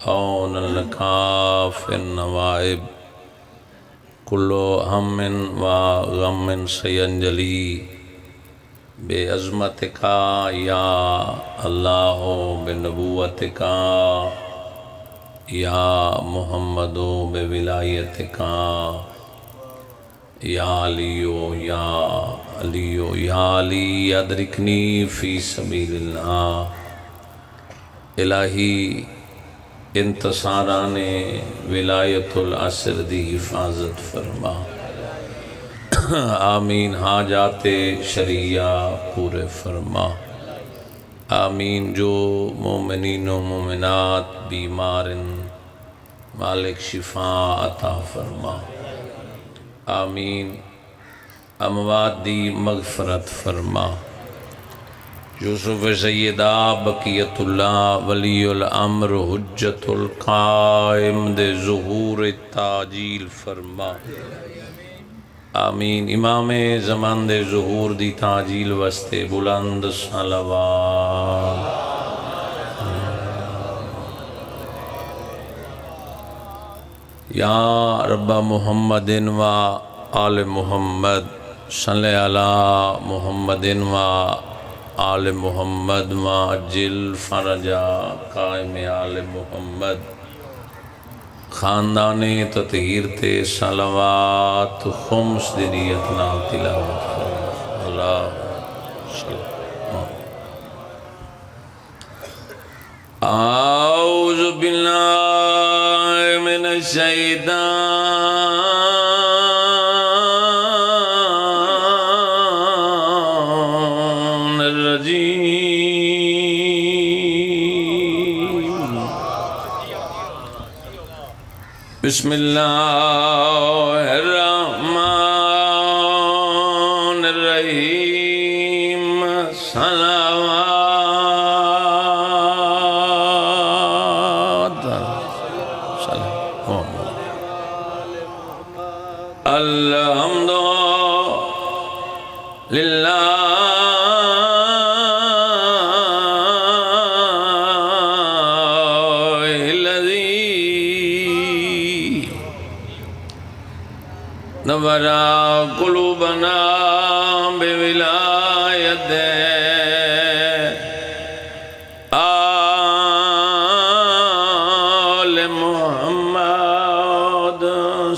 عون لکاف النوائب کل ہم و غم سینجلی بے عظمتک یا اللہ بنبوتک یا محمد بے ولایتک یا علیو یا علیو یا علی ادرکنی فی سبیل اللہ۔ الہی انتصاران ولایت العصر دی حفاظت فرما، آمین۔ حاجات شریعہ پورے فرما، آمین۔ جو مومنین و مومنات بیمار مالک شفا عطا فرما، آمین۔ اموات دی مغفرت فرما۔ یوسف سیدہ بقیت اللہ ولی الامر حجت القائم دے ظہور تاجیل فرما، آمین۔ امام زمان دے ظہور دی تاجیل واسطے بلند صلوات۔ یا رب محمد و آل محمد صلی علی محمد و آل محمد وعجل فرجا قائم آل محمد۔ خاندان تطہیر تے صلوات خمس دی نیت نال تلاوت فرما۔ اللہ اعوذ باللہ من الشیطان بسم اللہ الرحمن الرحیم۔ صلوات الحمد للہ نور قلوبنا بولایت آل محمد۔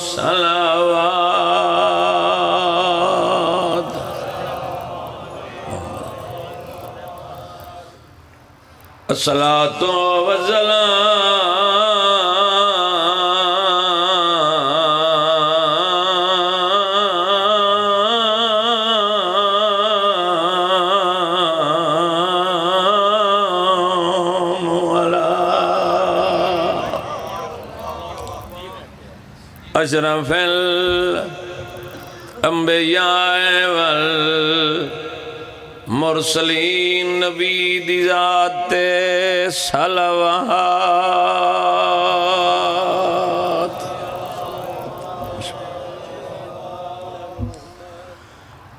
صلوات الصلاۃ اشرف الانبیاء والمرسلین نبی دی ذات صلوات۔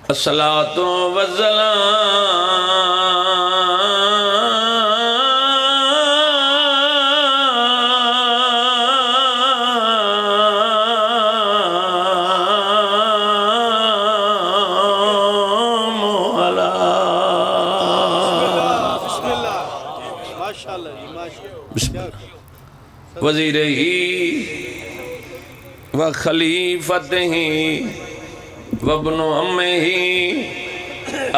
الصلاۃ والسلام وزیر ہی و خلیفت ہی و ابن ام ہی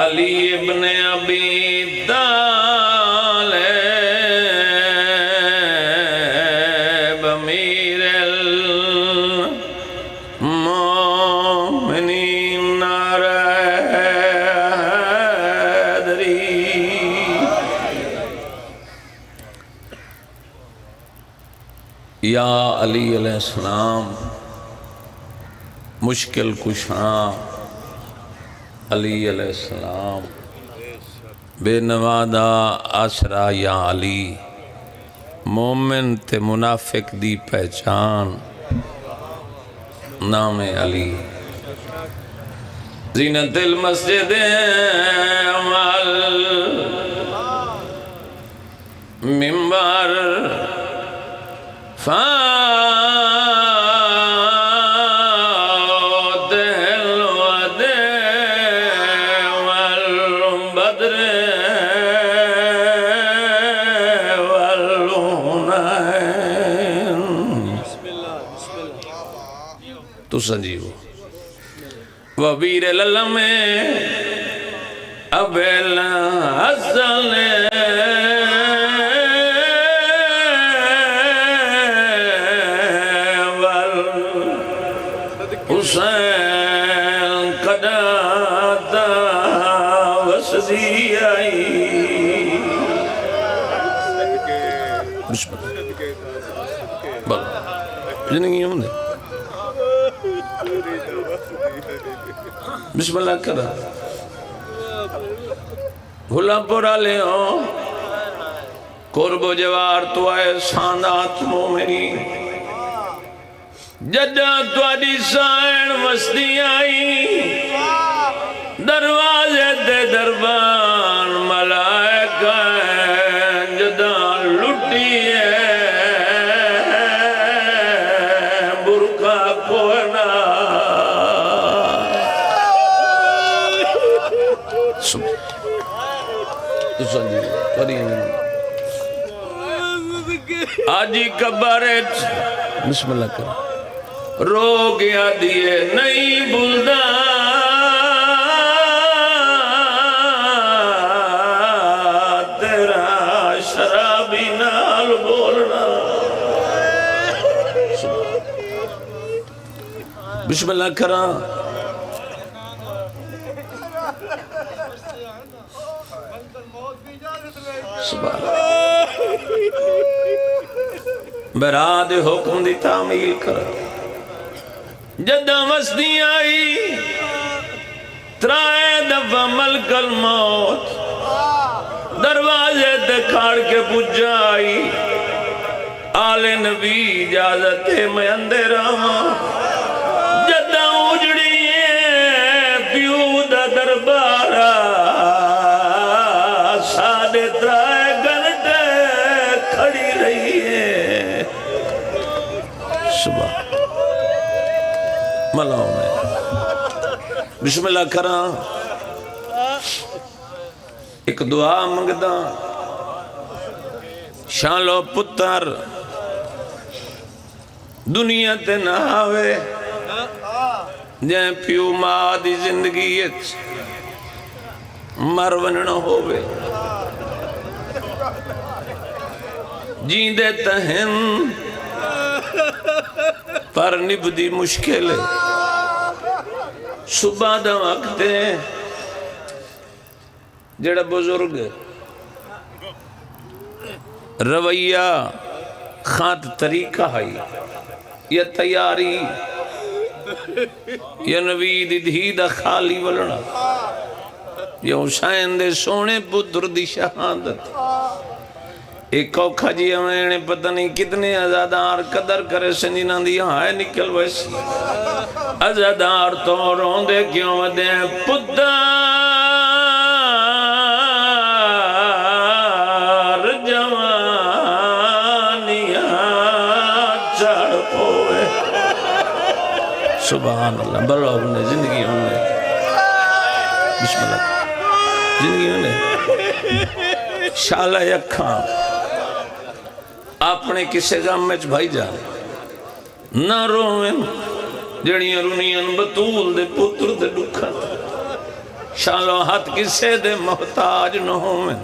علی ابن ابی طالب امیر المومنین نعرہ حیدری۔ یا علی علیہ السلام مشکل کشاں علی علیہ السلام بے نوادا آسرا یا علی مومن تے منافق دی پہچان نام علی۔ زینت المسجد عمال منبر فاتح الوداع والبدر والهنين تو سنجیو وبیر للمے ابیل حسن حسین قداتا وسدی آئی بسم اللہ بل زندگی ہوں دے بسم اللہ کرا بھولا پورا لے ہو قرب و جوار تو آئے ساندات مومنی جدہ توڑی سائن وستی آئی دروازے دے دربان ملائکہ جدہ لٹی ہے برکا کونا آجی کبارت بسم اللہ کرو رو گیا دیئے نہیں بلدا تیرا شرابی نال بولنا بسم اللہ کرا براد حکم دی تعمیل کر جدہ مستی آئی ترائے دفعہ ملک الموت دروازے دکھاڑ کے پجائی آل نبی اجازت میں اندر آؤں جدہ اجڑی پیو دا دربارہ ساڑھے ترائے گھنٹے کھڑی رہی ہے صبح ملاؤں میں بسم اللہ کراں ایک دعا منگدا شالو پتر دنیا تے نہ آوے جائیں پیو ماں دی زندگیت مرونن ہووے جیندے تہن پر نبدی مشکل ہے صبح دا وقت ہے جڑا بزرگ رویہ خانت طریقہ ہے یا تیاری یا نوید دھی دا خالی ولنا یا حسین دے سونے پتر دی شہادت ایک اوکھا جی ہمیں پتہ نہیں کتنے ازادار قدر کرے سنجینہ دیا ہے نکل ویسی ازادار تو روندے کیوں ودے پتار جوانیاں چڑھ پوئے سبحان اللہ بلوگ نے زندگی ہونے بسم اللہ زندگی ہونے شالہ یکھاں اپنے کسے غم میں بھائی جان نہ رویں جڑیاں رونیاں بطول دے پتر دے ڈکھا شالو ہاتھ کسے دے محتاج نہ ہویں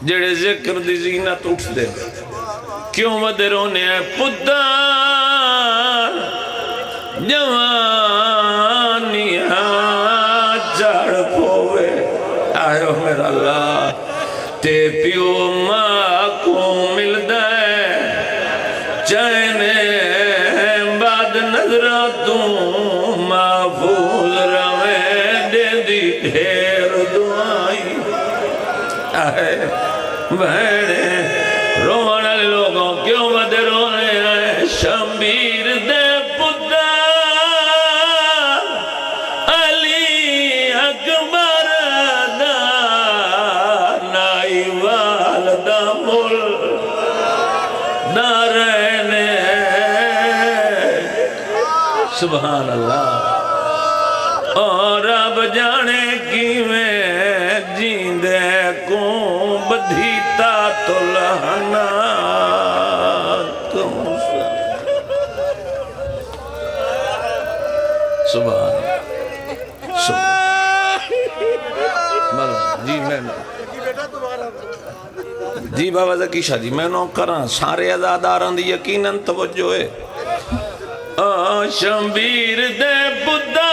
جڑے ذکر دی زینت اٹھ دے کیوں ودے رونے ہیں پتار جوانیاں جڑ پوے آئے میرا اللہ تے پیو ماں کو مل دے چینے بعد نظراتوں محفوظ رویں دے دی ڈھیر دعائی آئے بہنے رونے لوگوں کیوں بدے رونے آئے شمبیر دے پتار علی اکبر دا نائی والدہ مل دارے سبحان اللہ اور رب جانے کی میں جیندے کو بدھیتا تو لہنا سبحان جی میں جی بابا ذکی شاہ جی میں نو کراں سارے ازاداراں دی یقیناً توجہ ہے شمبیر دے پتر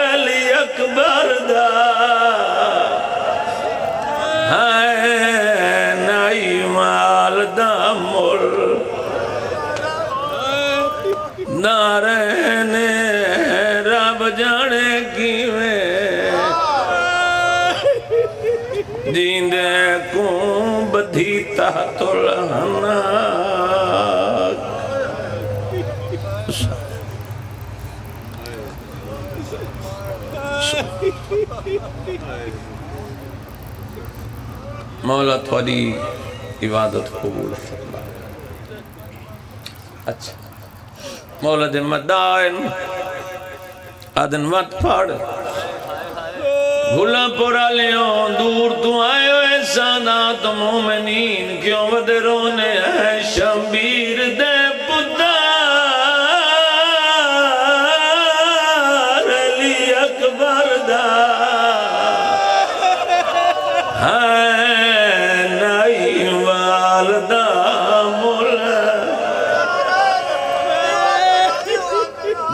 علی اکبر دا ہے نائی مال دا مل نارین رب جانے کی میں جیندے کو بدھیتا تو لہنا مولا تھوڑی عبادت قبول فرما اچھا مولا دے مدائن آدن وقت پھاڑ گھلا پورا لیوں دور تو آئے ہوئے سادات مومنین کیوں ودے رونے ہیں شمبیر دے پتر علی اکبر دا ہے نائی والدہ مولا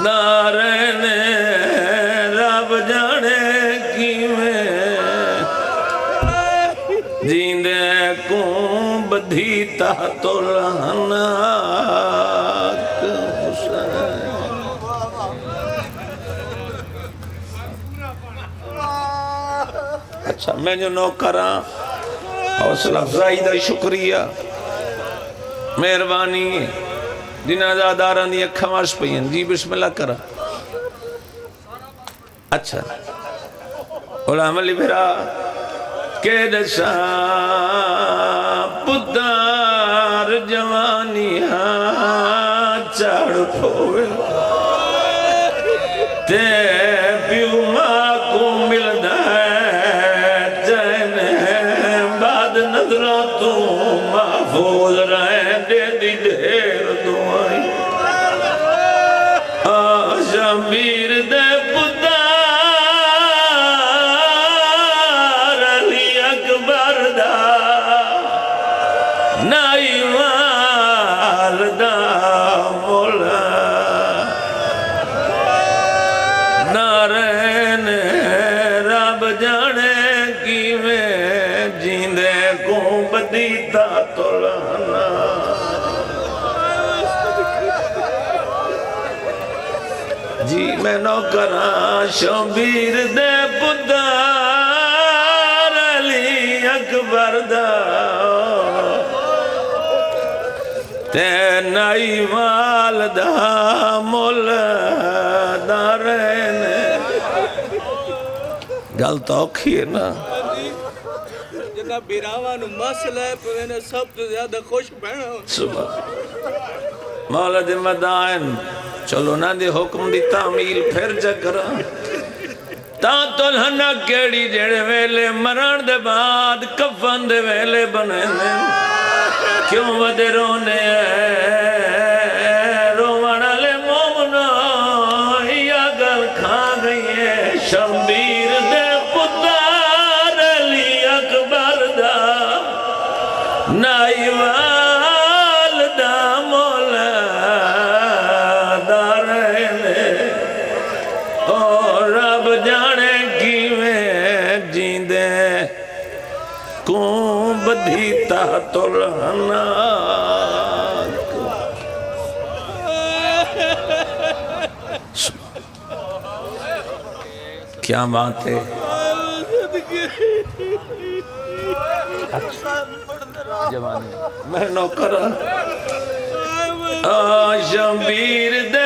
نارین رب جانے کی میں جیندے کو بدھیتا تو لہنا اچھا میں جو نوکراں حوصلہ افزائی دا شکریہ مہربانی جنازہ داران دی اکھا مارش پہین جی بسم اللہ کرا اچھا علام علی بھرا کہ دسا پتار جوانی چاڑ پھوئے تے پیو ماں کو ملدہ ہے جین ہے بعد نظرہ تو محفوظ رہے دے دی دیر دعائی شمبیر دے پتر علی اکبر دا نائی والدہ مولا نارین رب جانے کی میں جیندے کو بدھیتا تو لہنا جی میں نوکراں شمبیر دے پتر علی اکبر دا تے نائی والدہ مولا نارین گل تو اوکھی ہے نا جنہ بیراوان مسئلہ ہے پہنے سب تو زیادہ خوش بہنا صبح مولا دے مدائن چلو نا دے حکم دی تعمیل پھر جکرا تا تو لہنا کیڑی جڑے ویلے مران دے بعد کفن دے ویلے بنے نے کیوں ودے رونے روانہ لے مومنہ یا گل کھا گئی ہے شمبیر دے پتر علی اکبر دا نائی والدہ مولا دارین اور رب جانے کی میں جیندے کو بدھیتا تو لہنا کیا بات ہے جوانی میں نوکر شمبیر دے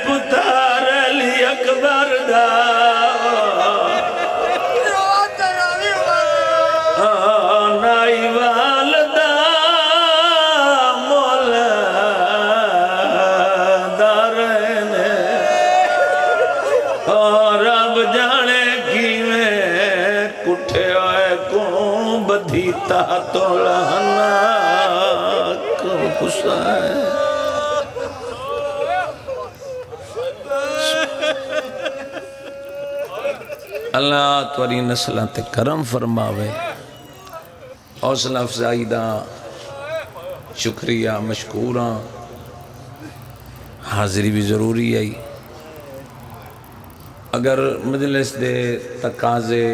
پتر علی اکبر دا نائی بدھیتا تو لہنا کو حسین اللہ توری نسلہ تے کرم فرماوے حوصلہ افزائی دا شکریہ مشکوراں حاضری بھی ضروری ہے اگر مجلس دے تقاضے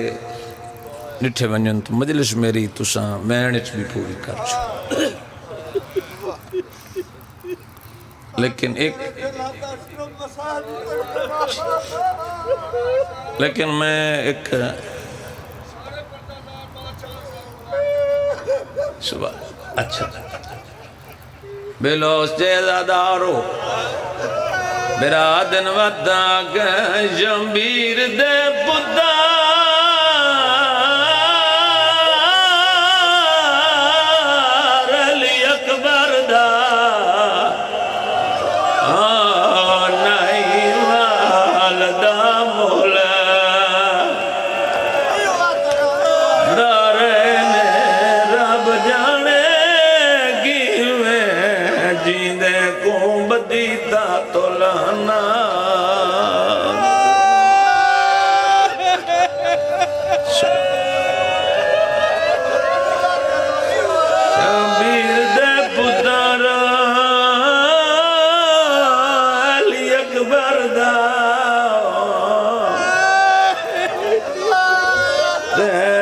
نٹھے ونجن تو مجلس میری تساں مینچ بھی پوری کر چھو لیکن میں ایک صبح اچھا بلوس جیزہ دارو برادن ودا کے شمبیر دے پتار علی اکبر دا نائی والدہ مولا دارین رب جانے گیویں جیندے کو بدیتا تو لہنا شبیر دے پتر علی اکبر دا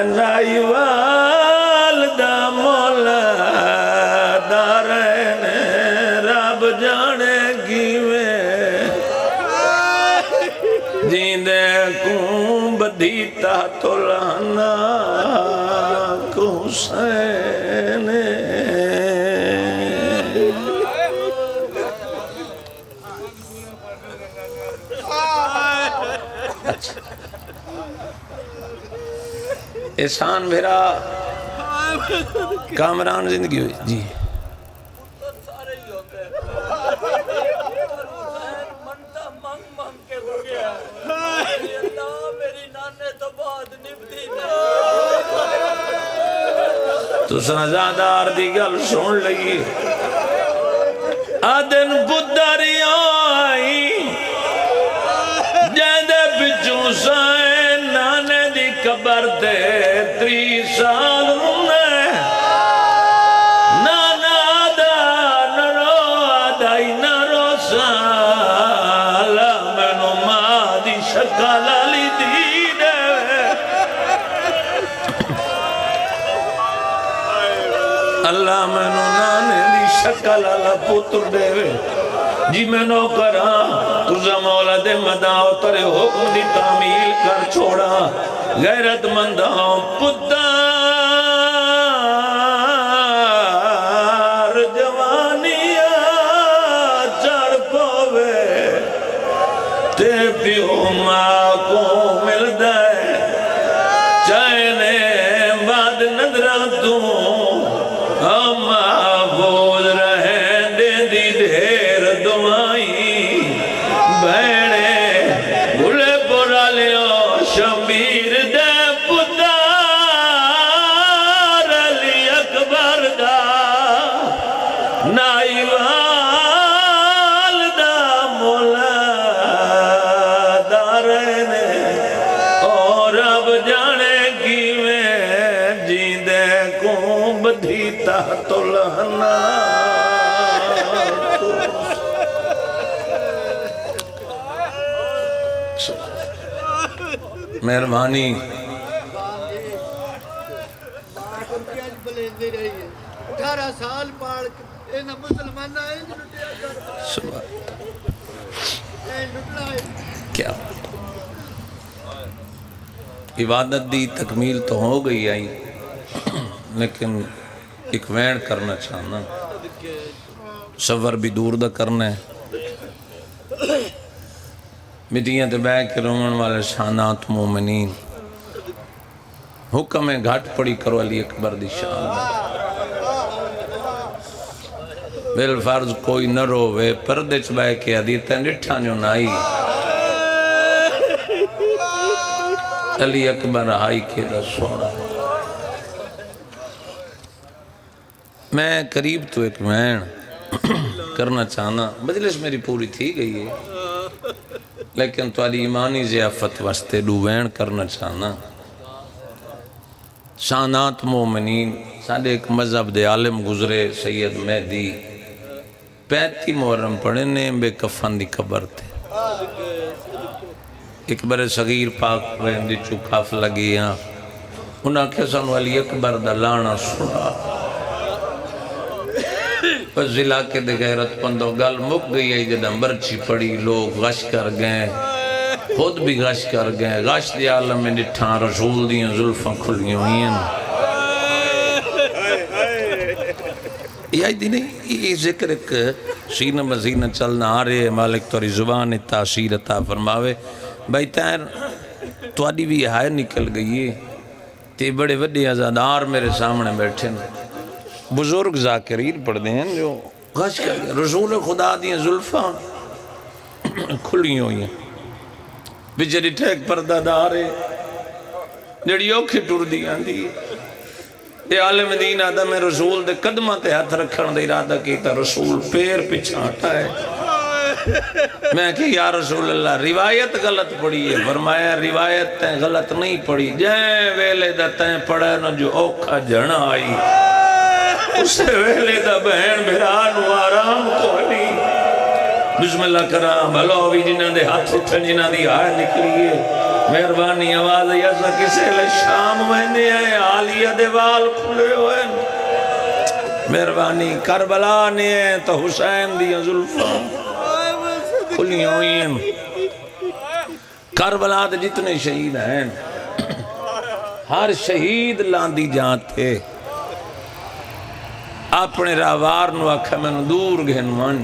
نائی والدہ مولا دارین رب جانے گیویں جیندے کو بدھیتا تو لہنا کو حسین احسان میرا کامران زندگی ہوئی جی سارے ہی ہوتے ہیں منتا مانگ مانگ کے ہو گیا اللہ میری نانے تو بہت نبتی تو سنزادار دی گل سن لئی آدن پتری آئی جیدے پچھو سائے نانے دی قبر دے 30 سال ہونے نانا دا نرو آدائی نرو سالا مینو ماں دی شکل علی دی دے اللہ مینو نانے دی شکل علی پتر دے جی میں نو کرا تُزا مولا دے مداؤ ترے حکم دی تعمیل کر چھوڑا غیرت منداؤ پتار جوانیاں چڑھ پوے تے پیو ماں کو مل دائے چائنے بعد ندرہ تو ہم محفوظ رہیں دے دی دھیر دعائی بہنے بھولے پورا لیو شمبیر دے پتار علی اکبر دا نائی والدہ مولا دارین اور اب جانے کی میں جیندے کو بدھیتا تو لہنا مہربانی 18 سال پاڑ اینا مسلمان آئے کیا عبادت دی تکمیل تو ہو گئی آئی لیکن ایک وین کرنا چاہنا سفر بھی دور دا کرنا ہے مٹیاں تے بیٹھ کے رومن والے شانات مومنین حکم ہے گھاٹ پڑی کرو علی اکبر دی شان بالفرض کوئی نہ روے پردے چ بہ کے ادیتیں ڈٹھا جو نائی علی اکبر ہائی کے دا سونا میں قریب تو ایک وین کرنا چاہنا، مجلس میری پوری تھی گئی ہے لیکن تواڈی ایمانی ضیافت واسطے دو وین کرنا چاہنا۔ شانات مومنین ساڈے ایک مذہب دے عالم گزرے سید مہدی 35 محرم پڑھے نے بے کفن دی قبر تھے، ایک بڑے صغیر پاک وین دی چوکاف لگی ہاں، انہاں کہ سانو علی اکبر دا لانا سنا پر ضلع کے دے غیرت پندو گل مک گئی ہے جدہ مرچی پڑی لوگ غش کر گئے، خود بھی غش کر گئے، غش دی عالم میں نٹھاں رسول دیاں ظلفاں کھلیاں ہوئی ہیں۔ یہ آئی دی نہیں، یہ ذکر ایک سینہ مزینہ چلنا آ رہے مالک توری زبان تاثیر عطا فرماوے۔ بھائی تیر تواڈی بھی ہائے نکل گئی ہے، تے بڑے وڈے عزادار میرے سامنے بیٹھے ہیں، بزرگ ذاکرین پڑھ دے ہیں جو غش کر گئے، رسول خدا دیاں ظلفاں کھلی ہوئی ہیں، بچری ٹھیک پردہ دارے جڑی اوکھی ٹر دی آندی اے عالم دین آدھا میں رسول دے قدمہ تے ہاتھ رکھن دے ارادہ کیتا، رسول پیر پچھا ہٹائے، میں کہ یا رسول اللہ روایت غلط پڑھی ہے، فرمایا روایت تیں غلط نہیں پڑھی، جائیں ویلے دا تیں پڑھا نہ جو اوکھا جھڑا آئی، اسے ویلے دا بہن بھرانو آرام کو ہلی، بسم اللہ کرام بھلو بھی جنہ دے ہاتھ اٹھن جنہ دی آئے نکلیے، مہربانی آواز ایسا کسے لے شام مہنے آئے عالیہ دے وال کھلے ہوئے، مہربانی کربلا نے تو حسین دیا ظلفاں کھلی ہوئی ہیں، کربلا دے جتنے شہید ہیں ہر شہید لاندی جانتے اپنے راوار نو آکھا میں نو دور گھن من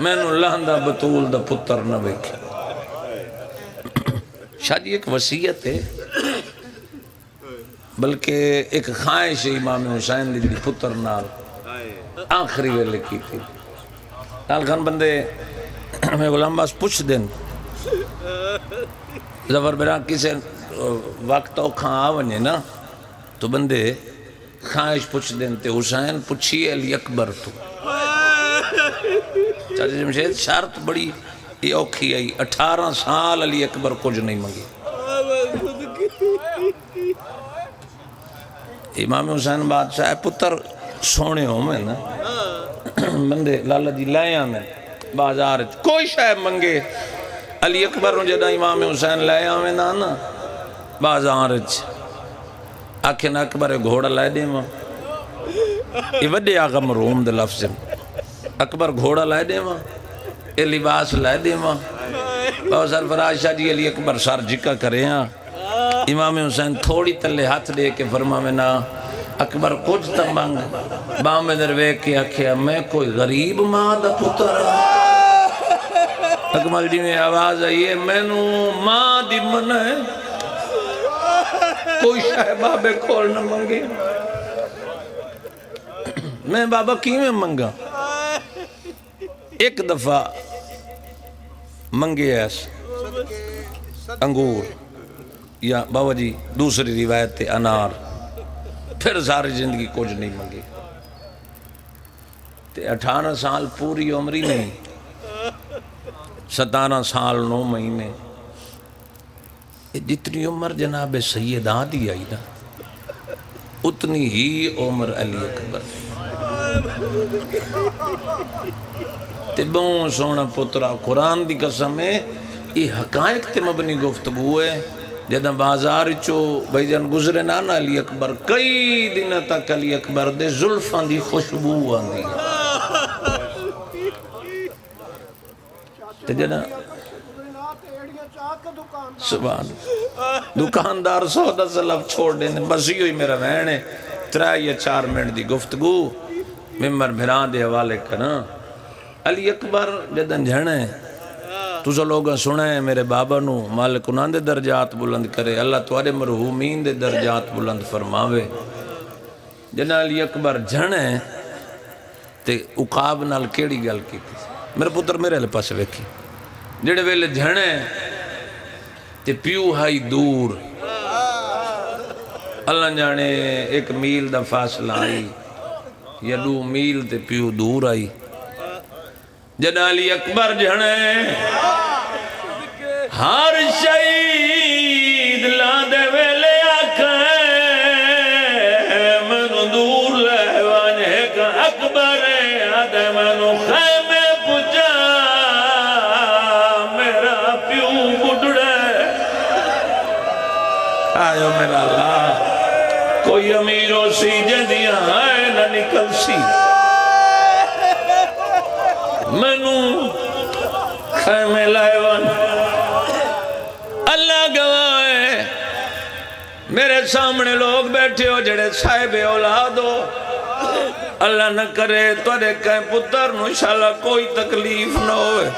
میں نو لاندہ بطول دا پتر نہ بیکھے۔ شاید ایک وصیت ہے بلکہ ایک خواہش امام حسین دی جڑی پتر نال آخری ویلے کی تھی، نال خان بندے میں غلام باس پوچھ دیں ظفر برا کسے وقت اوکھاں آونے نا تو بندے خواہش پوچھ دیں تے حسین پوچھیے علی اکبر تو چاچا جمشید شرط بڑی یہ اوکھی آئی 18 سال علی اکبر کچھ نہیں منگی، امام حسین بادشاہ پتر سونے ہوں میں نا بندے لالا جی لائے آنے بازار کوئی شاید منگے علی اکبر نو جدہ امام حسین لائے آنے نا بازار آکھیں اکبر گھوڑا لائے دے ماں یہ وڈے آغا مرحوم دے لفظ اکبر گھوڑا لائے دے ماں یہ لباس لائے دے ماں بہت سرفراز شاہ جی علی اکبر سار جکا کرے ہیں، امام حسین تھوڑی تلے ہاتھ دے کے فرما میں نا اکبر کچھ تا منگ، بام میں دروے کے آکھیا میں کوئی غریب ماں دا پتر اکمل جی میں آواز آئی ہے میں نو ماں دی من ہے کوئی شاہ بابے کھول نہ منگے، میں بابا کی میں منگا ایک دفعہ منگے ایس انگور یا بابا جی دوسری روایت تے انار، پھر ساری زندگی کچھ نہیں منگے، تے 18 سال پوری عمری نہیں 17 سال 9 مہینے، جتنی عمر جناب سیدہ دی آئی نا اتنی ہی عمر علی اکبر تے بہن سونا پترا قرآن دی قسم ہے یہ حقائق تے مبنی گفتگو ہے، جدہ بازار چو بھائی جان گزرے نانا علی اکبر کئی دن تک علی اکبر دے زلفان دی خوشبو آن دی تے جدہ سبحان دکاندار سودا سلف چھوڑ دینے بس ہی ہوئی میرا رہنے 3 یا 4 منٹ دی گفتگو ممبر بھران دے حوالے کرنا علی اکبر جدن جھنے تُسا لوگاں سنیں میرے بابا نو مالک انہاں دے درجات بلند کرے، اللہ توارے مرحومین دے درجات بلند فرماوے، جنہ علی اکبر جھنے تے اقاب نال کیڑی گل کی تھی میرے پتر میرے لے پاس ویکھی جڑے ویلے جھنے تے پیو ہائی دور اللہ جانے 1 میل دا فاصلہ آئی یا 2 میل تے پیو دور آئی جدا علی اکبر جھنے ہر شہید لا دے ویلے آکھیں منو دور لے وانے کا اکبر آدھے منو خیمے پچا میرا پیو بڑھڑے آئیو میرا اللہ کوئی امیرو سی جدیاں آئے نہ نکل سی منو خیمے لائے وانے اللہ گواہ ہے میرے سامنے لوگ بیٹھے ہو جڑے صاحب اولاد ہو اللہ نہ کرے تورے کہیں پتر نو انشاءاللہ کوئی تکلیف نہ ہوئے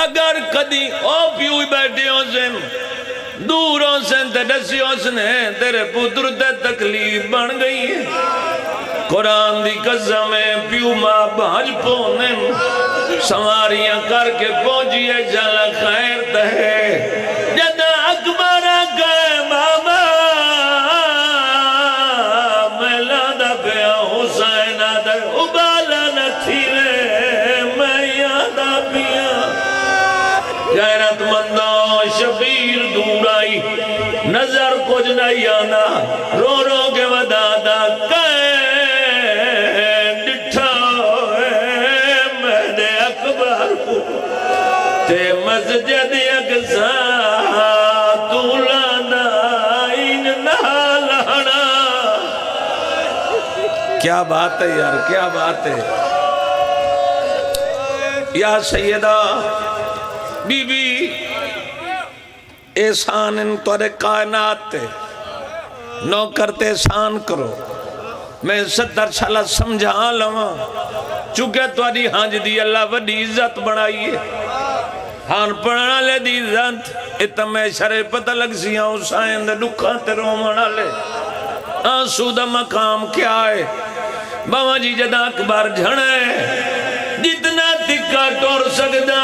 اگر کدی او پیوئی بیٹھے ہو سن دور ہو سن تے ڈسی ہو سنے تیرے پتر تے تکلیف بن گئی ہے قرآن دی قسم ہے پیو ماں بھاج پونن سواریاں کر کے پہنچیے جالا خیر تہے جدا اکبر گئے بابا ملا دا پیا حسین دا ابالا نہ تھیرے میں یادا پیا غیرت مندوں شبیر دور آئی نظر کچھ نہیں آنا رو رو کے ودادا کہے تے مسجد اقصا تولانا این نالانا کیا بات ہے یار کیا بات ہے یا سیدہ بی بی احسان ان تورے کائنات تے نو کرتے احسان کرو میں 70 سالہ سمجھا لواں چونکہ تواری ہانج دی اللہ وڈی عزت بڑھائیے ہان پڑھنا لے دی عزت اتمے شرے پتہ لگ سیاں حسین دے دکھاں تے رومنا لے آنسو دا مقام کیا ہے بابا جی جدا اکبر جھنے جتنا تکا ٹور سکدا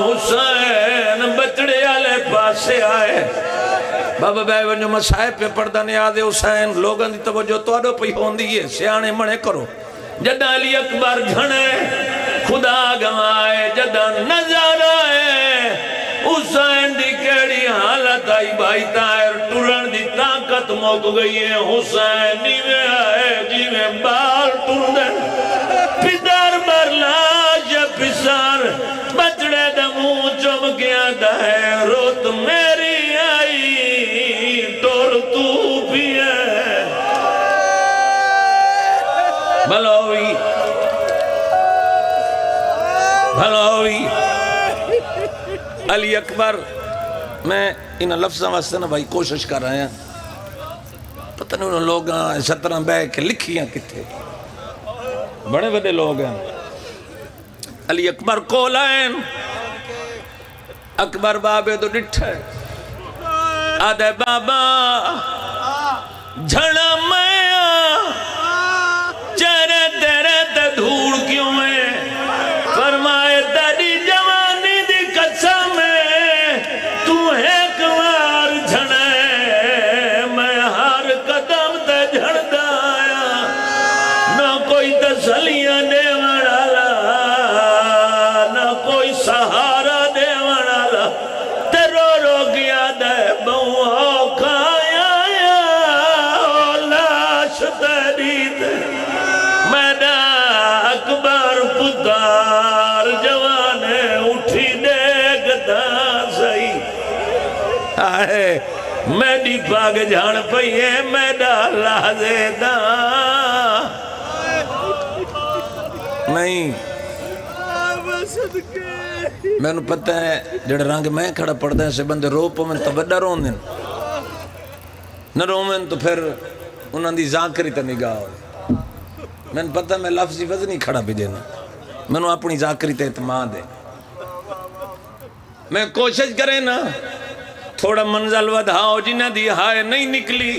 حسین بچڑے آلے پاسے آئے بابا بھائی ونجو مسائب پہ پردہ نیادے حسین لوگاں دی توجہ توڑو پہ ہوندی ہے سیانے منے کرو جدا علی اکبر جھنے خدا گوائے جدا نظر آئے حسین دی کیڑی حالت آئی بھائی تائر ٹولن دی طاقت موک گئی ہے حسین نیوے آئے جیوے بال ٹوندے پدر برلاش پسار بچڑے دمو چم گیا دائے روت میری آئی ٹور تو پیے بھلوی بھلوی علی اکبر میں انہاں لفظاں واسطے نا بھائی کوشش کر رہے ہیں پتہ نہیں انہوں لوگ اس طرح بے کے لکھیاں کتے بڑے بڑے لوگ ہیں علی اکبر کولائن اکبر بابے تو ڈٹھے آدھے بابا جھڑا میں چہرے تیرے تے دھوڑ کیوں ہے فرمائے تیری جوانی دی قسم ہے تو ایک بار جھڑے میں ہر قدم تے جھڑدا آیا نہ کوئی تسلیاں دے والا نہ کوئی سہارا دے والا تے رو رو گیا دے بہو کھایا لاش تیری تے میڈا اکبر پتار جوانے اٹھی دیکھتا سہی آئے میڈی پاگ جھان پئیے میڈا لازے دا نہیں میں نے پتہ ہے جڑے رنگ میں کھڑا پڑھتا ہے سے بندے رو پو میں تو بڑا رون دن نہ رو میں تو پھر انہوں دی ذاکری تا نگاہ ہو میں نے پتہ میں لفظی وزن نہیں کھڑا بھی دینا میں نے اپنی ذاکری تا اعتماد ہے میں کوشش کریں نا تھوڑا منزل ودھاؤ جنہ دی ہائے نہیں نکلی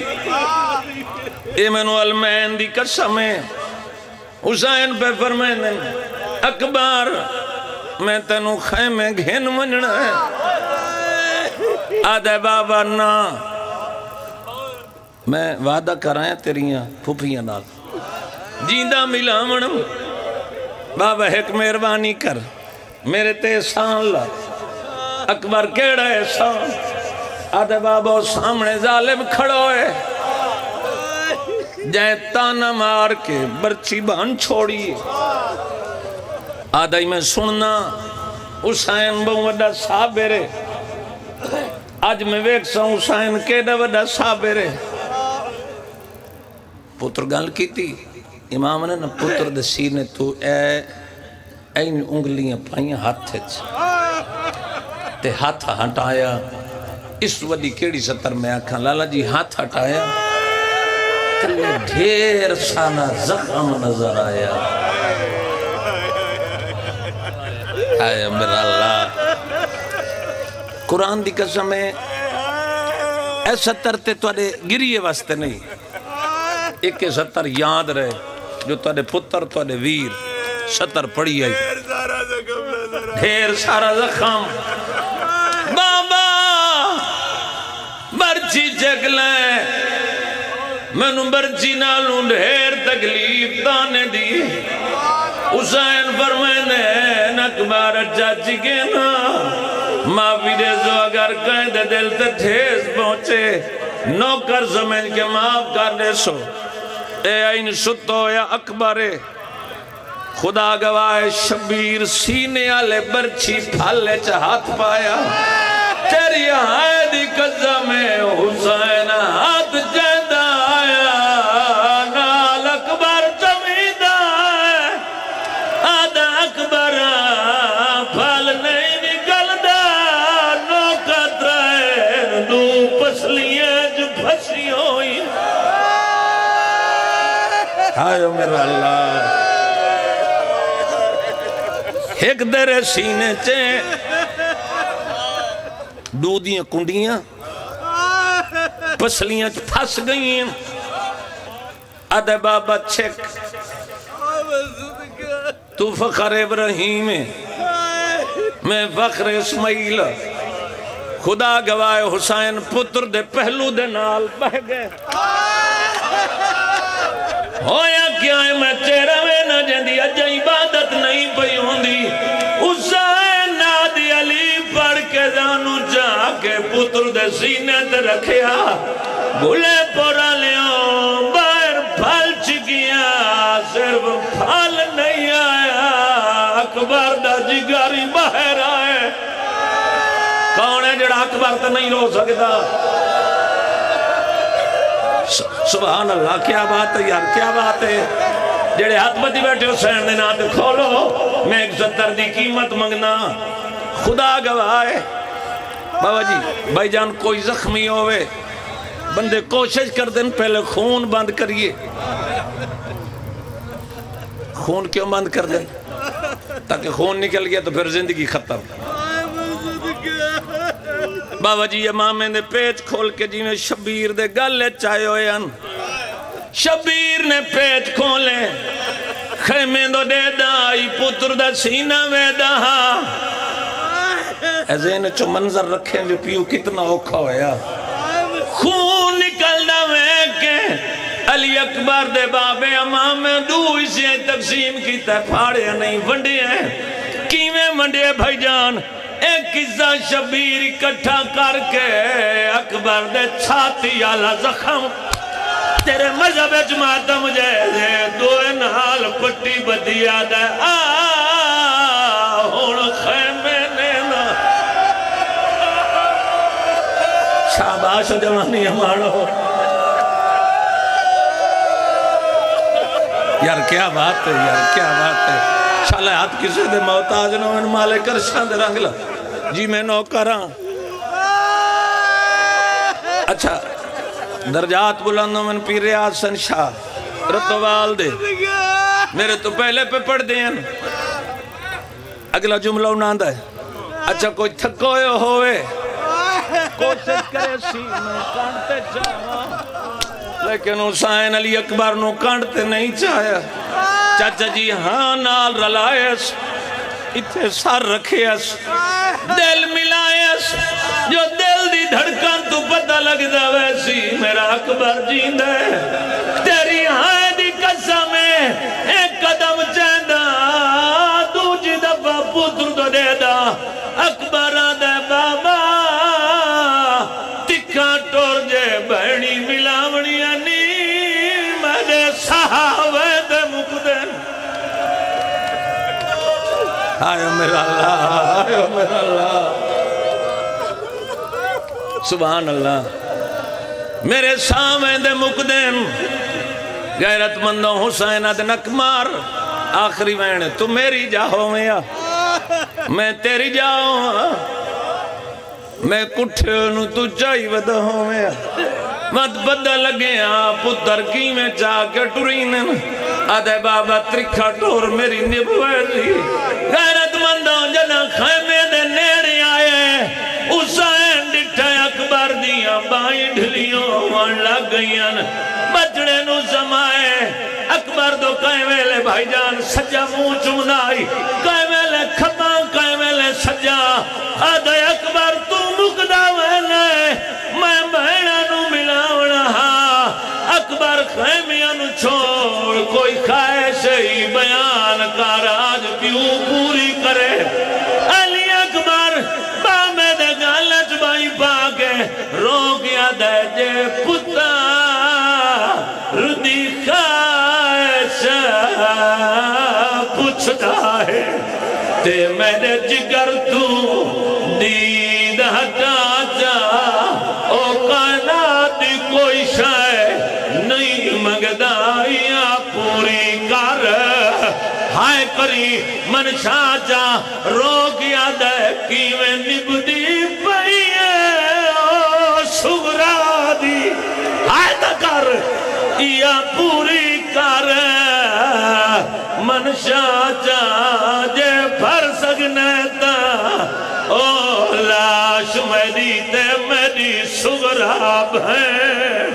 اے میں نے علمین دی قسم ہے حسین پہ فرمائیں اکبر میں تینوں خیمے گھن مننا ہے آدھے بابا نا میں وعدہ کرایا تیریاں پھوپھیاں نال جیندہ ملاون بابا ایک مہربانی کر میرے تے احسان لا اکبر کیڑا احسان آدھے بابا سامنے ظالم کھڑو ہے جائے تانا مار کے برچی بان چھوڑی آدھائی میں سننا حسین بہو وڈا صابرے آج میں ویک سا حسین کیڑا وڈا صابرے پتر گل کی تھی امام نے نا پتر دے سینے تو این انگلیاں پائیاں ہاتھ تے ہاتھ ہٹایا اس وڈی کیڑی ستر میں آکھاں لالا جی ہاتھ ہٹایا کلے ڈھیر سانا زخم نظر آیا آیا میرا اللہ قرآن دی قسم ہے اے ستر تے توڑے گریے واسطے نہیں ایک ستر یاد رہے جو توڑے پتر توڑے ویر ستر پڑی آئی ڈھیر سارا زخم بابا برچی چک لیں میں برچی نالوں ڈھیر تکلیف دانے دی حسین فرمینے نکبار چاچی کے نا معافی دے زو اگر کہیں دے دل تے ٹھیس پہنچے نوکر سمجھ کے معاف کر دے سو اے آئین ستو یا اکبرے خدا گواہ شبیر سینے آلے برچی پھالے چاہت پایا تیری آئے دی قضا میں حسین ہاتھ جیدہ آیا نال اکبر چمیدہ ہے آدھا اکبر پھال نہیں نکل دا نوکت رہے دو پسلیاں جو پھسی ہوئی آئے میرا اللہ ایک در سینے چے دودیاں کنڈیاں پسلیاں پھس گئیں ادھے بابا چھک تو فخر ابراہیم میں فخر اسماعیل خدا گواہ حسین پتر دے پہلو دے نال بہ گئے ہویا کیا ہے میں تیرا میں نہ جندی اجا عبادت نہیں پئی ہوندی حسین نادی علی پڑھ کے دانو چاہ کے پتر دے سینے تے رکھیا گلے پورا لیوں باہر پھل چکیا صرف پھل نہیں آیا اکبر دا جگاری باہر آئے کون ہے جڑا اکبر تے نہیں رو سکتا سبحان اللہ کیا بات ہے یار کیا بات ہے جڑے ہاتھ بدی بیٹھے حسین دے نات کھولو میں ایک ستر دی قیمت منگنا خدا گواہ ہے بابا جی بھائی جان کوئی زخمی ہوئے بندے کوشش کر دیں پہلے خون بند کریے خون کیوں بند کر دیں تاکہ خون نکل گیا تو پھر زندگی ختم بابا جی امامے نے پیچ کھول کے جی میں شبیر دے گلے چاہے ہوئے ان شبیر نے پیچ کھولے خیمے دو دے دائی پتر دا سینہ میں دہا ایسے انہیں چو منظر رکھیں جو پیو کتنا اوکھا ہویا خون نکل دا میں کے علی اکبر دے بابے امامے دو اسے تقسیم کی تے پھاڑے نہیں ونڈے ہیں کیویں ونڈے بھائی جان ایک قصہ شبیر اکٹھا کر کے اکبر دے چھاتی آلہ زخم تیرے مذہب جماعتہ مجھے دے دو انحال پٹی بدیا دے ہون خیمے نینا شاباش جوانی ہمارو یار کیا بات ہے یار کیا بات ہے شالہ ہاتھ کسی دے موتاج نو ان مالے کرشان دے رنگلہ جی میں نوکران اچھا درجات بلندوں من پیر ریاض شاہ رتوال دے میرے تو پہلے پہ پڑھ دیں اگلا جملہ اناندہ ہے اچھا کوئی تھکوئے ہوئے کوشش کرے سینے کانٹے چاہاں لیکن حسین علی اکبر نو کانٹے نہیں چاہیا چاچا جی ہاں نال رلائیس اتھے سر رکھیس دل ملائیس جو دل دی دھڑکن تو پتہ لگ دا ویسی میرا اکبر جیندہ تیری ہائے دی قسم ایک قدم چاہدہ دوجی دفعہ پتر تو دے دا اکبر آدھے بابا تکھا ٹور جے بہنی ملاونی آنی میرے صحابے دے مقدن آئے میرا اللہ آئے میرا اللہ سبحان اللہ میرے سامنے دے مقدم غیرت مندوں حسین دے نکمار آخری وین تو میری جاہو میں میں تیری جاؤں میں کٹھے نو تو چاہی ودہ ہوں میں مت بدہ لگے پتر کی میں چاہ کے ٹرین آدھے بابا ترکھا ٹور میری نبویلی غیرت مندوں جنا خیمے دے نیڑی آئے حسین ڈٹھے اکبر دیاں بائیں ڈھلیوں وان لگ گئیاں بچڑے نو سمائے اکبر دو کہیں ویلے بھائی جان سجا منہ چمنائی کہیں ویلے کھپا کہیں ویلے سجا آدھے اکبر تو مقدہ ویلے میں بہنہ نو ملاونا اکبر خیمیاں نو چھوڑ کوئی خواہش ہی بیان کر آج کیوں پوری کرے علی اکبر بامے دے گالچ بائی پاکے رو گیا دے جے پتا ردی خواہش پوچھتا ہے تے میرے جگر تو دید ہٹا او کائنات دی کوئی شے نہیں مگدائیاں پوری کر ہائے کری منشا جا رو گیا دے کیویں نبدی پئیے او سغرا دی ہائے دکر یا پوری کر منشا جا جے پھر سگنے تا او لاش میری تے میری سغراب ہے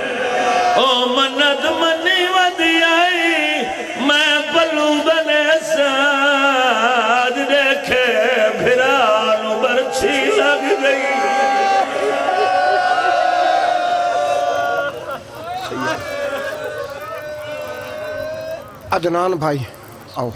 او منت منی ودی آئی میں پلو بنے ساد دیکھے بھرانو برچھی لگ گئی عدنان بھائی آؤ